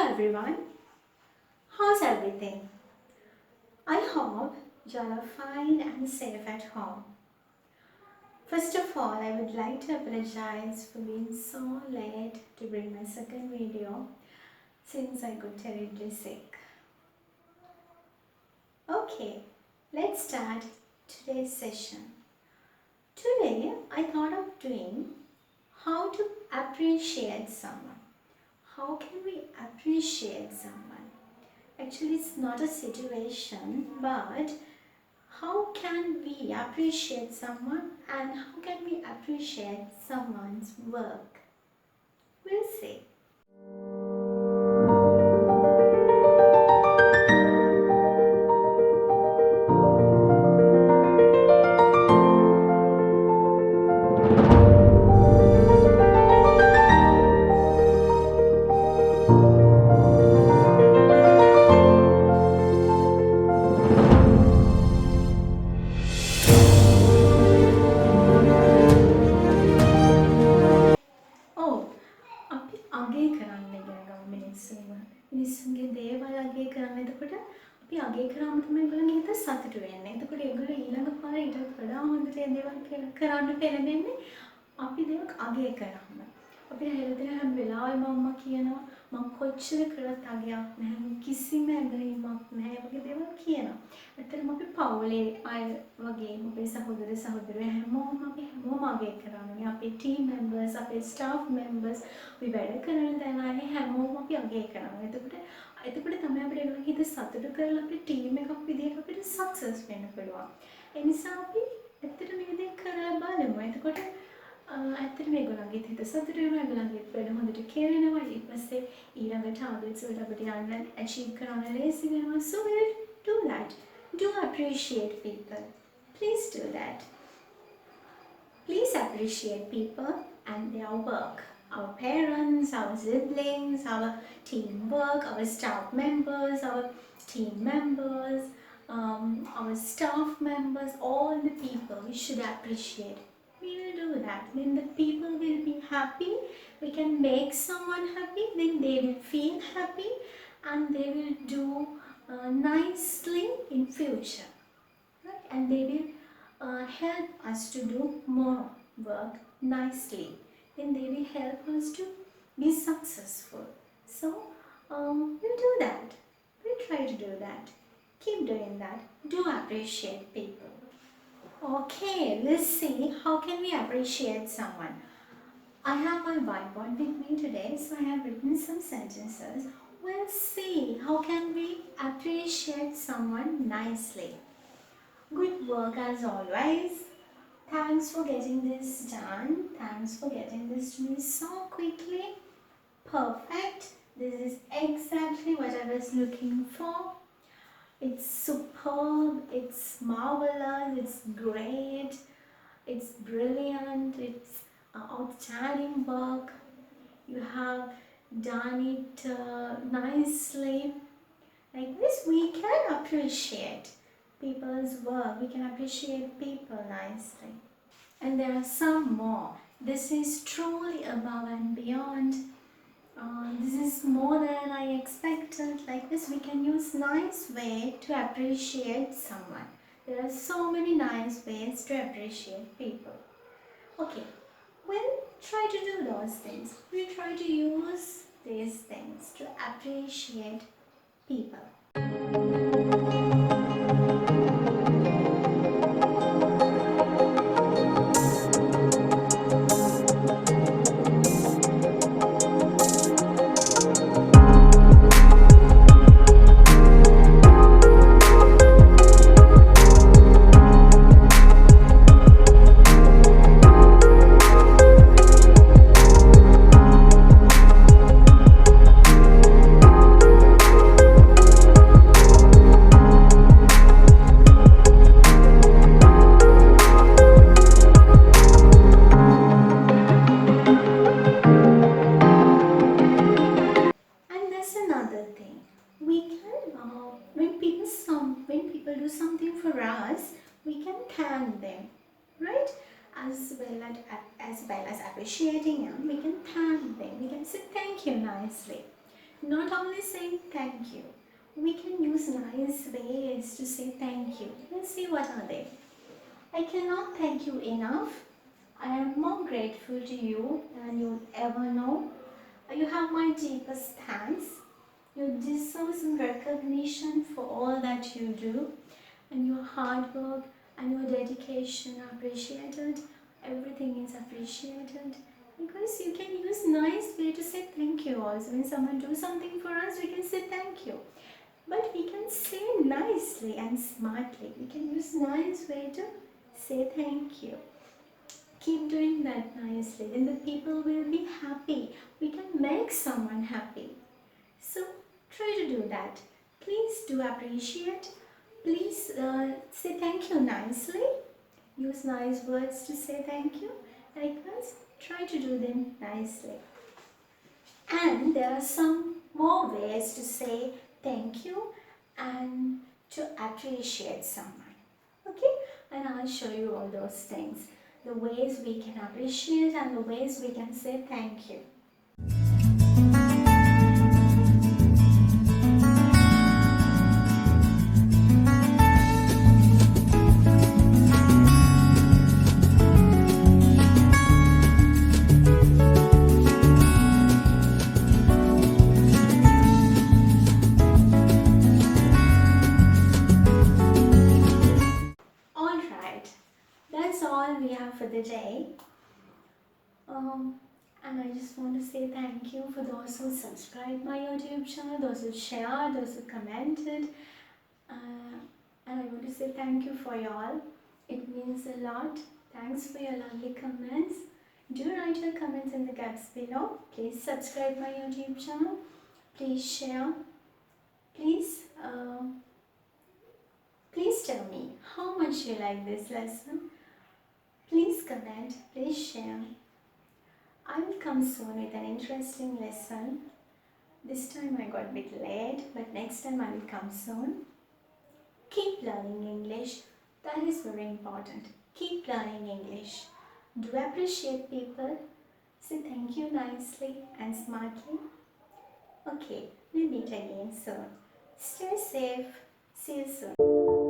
everyone, how's everything? I hope you all are fine and safe at home. First of all, I would like to apologize for being so late to bring my second video since I got terribly sick. Okay, let's start today's session. Today, I thought of doing how to appreciate someone. How can we appreciate someone? Actually, it's not a situation, but how can we appreciate someone and how can we appreciate someone's work? We'll see. Oh, අපි අගේ කරන්න ඉගෙන ගමු මිනිස්සුන්ව. මිනිස්සුන්ගේ දේවල් අගේ කරන්න. එතකොට අපි අගේ කරාම තමයි ඒගොල්ලන්ගේ හිත සතුටු වෙන්නේ. එතකොට ඒගොල්ලෝ ඊළඟ පාර ඊට වඩා හොඳට ඒ දේවල් කරන්න පෙළඹෙන්නේ අපි දේවල් අගේ කරාම. අපිට හැරෙදෙන හැම වෙලාවෙම අම්මා කියනවා මම කොච්චර කරත් අගයක් නැහැ කිසිම ඇගීමක් නැහැ වගේ දේවල් කියනවා. ඇත්තටම අපි පවුලේ අය වගේම අපේ සහෝදර සහෝදරයෝ හැමෝම අපි හැමෝම අගය කරන්නේ. අපේ ටීම් මෙම්බර්ස්, අපේ ස්ටාෆ් මෙම්බර්ස්, අපි වැඩ කරන තැන අය හැමෝම අපි අගය කරනවා. එතකොට තමයි අපිට ඒගොල්ලෝ හිත සතුටු කරලා අපේ ටීම් එකක් විදිහට අපිට සක්සස් වෙන්න පුළුවන්. ඒ නිසා අපි ඇත්තට මේ දේ කරලා බලමු. එතකොට ඇත්තට මේගොල්ලන්ගේ හිත සතුටු වෙනවා, ඒගොල්ලන්ගේ වැඩ හොඳට කෙරෙනවා. ඊට පස්සේ ඊළඟ ටාගට්ස් වලට අපිට යන්න achieve කරන්න ලේසි වෙනවා. So we'll do that. Do appreciate people. Please do that. Please appreciate people and their work. Our parents, our siblings, our teamwork, our staff members, our team members, our staff members, all the people we should appreciate. We will do that. Then the people will be happy. We can make someone happy. Then they will feel happy and they will do nicely in future. Right? And they will help us to do more work nicely. Then they will help us to be successful. So we'll do that. We'll try to do that. Keep doing that. Do appreciate people. Okay, let's see how can we appreciate someone. I have my whiteboard with me today, so I have written some sentences. We'll see how can we appreciate someone nicely. Good work as always. Thanks for getting this done. Thanks for getting this to me so quickly. Perfect. This is exactly what I was looking for. It's superb, it's marvelous, it's great, it's brilliant, it's outstanding work. You have done it nicely. Like this, we can appreciate people's work. We can appreciate people nicely. And there are some more. This is truly above and beyond. This is more than I expected. Like this, we can use nice way to appreciate someone. There are so many nice ways to appreciate people. Okay, we'll try to do those things. We'll try to use these things to appreciate people. Do something for us, we can thank them, right? As well as appreciating them, we can thank them. We can say thank you nicely. Not only saying thank you, we can use nice ways to say thank you. Let's see what are they. I cannot thank you enough. I am more grateful to you than you'll ever know. You have my deepest thanks. You deserve some recognition for all that you do, and your hard work and your dedication are appreciated. Everything is appreciated because you can use nice way to say thank you also. When someone do something for us, we can say thank you. But we can say nicely and smartly. We can use nice way to say thank you. Keep doing that nicely, then the people will be happy. We can make someone happy. So try to do that. Please do appreciate. Please say thank you nicely. Use nice words to say thank you. Likewise, try to do them nicely. And there are some more ways to say thank you and to appreciate someone. Okay? And I'll show you all those things. The ways we can appreciate and the ways we can say thank you. Alright, that's all we have for the day. And I just want to say thank you for those who subscribed my YouTube channel, those who shared, those who commented. And I want to say thank you for y'all. It means a lot. Thanks for your lovely comments. Do write your comments in the gaps below. Please subscribe my YouTube channel. Please share. Please, please tell me how much you like this lesson. Please comment. Please share. I will come soon with an interesting lesson. This time I got a bit late, but next time I will come soon. Keep learning English. That is very important. Keep learning English. Do appreciate people. Say thank you nicely and smartly. Okay, we'll meet again soon. Stay safe. See you soon.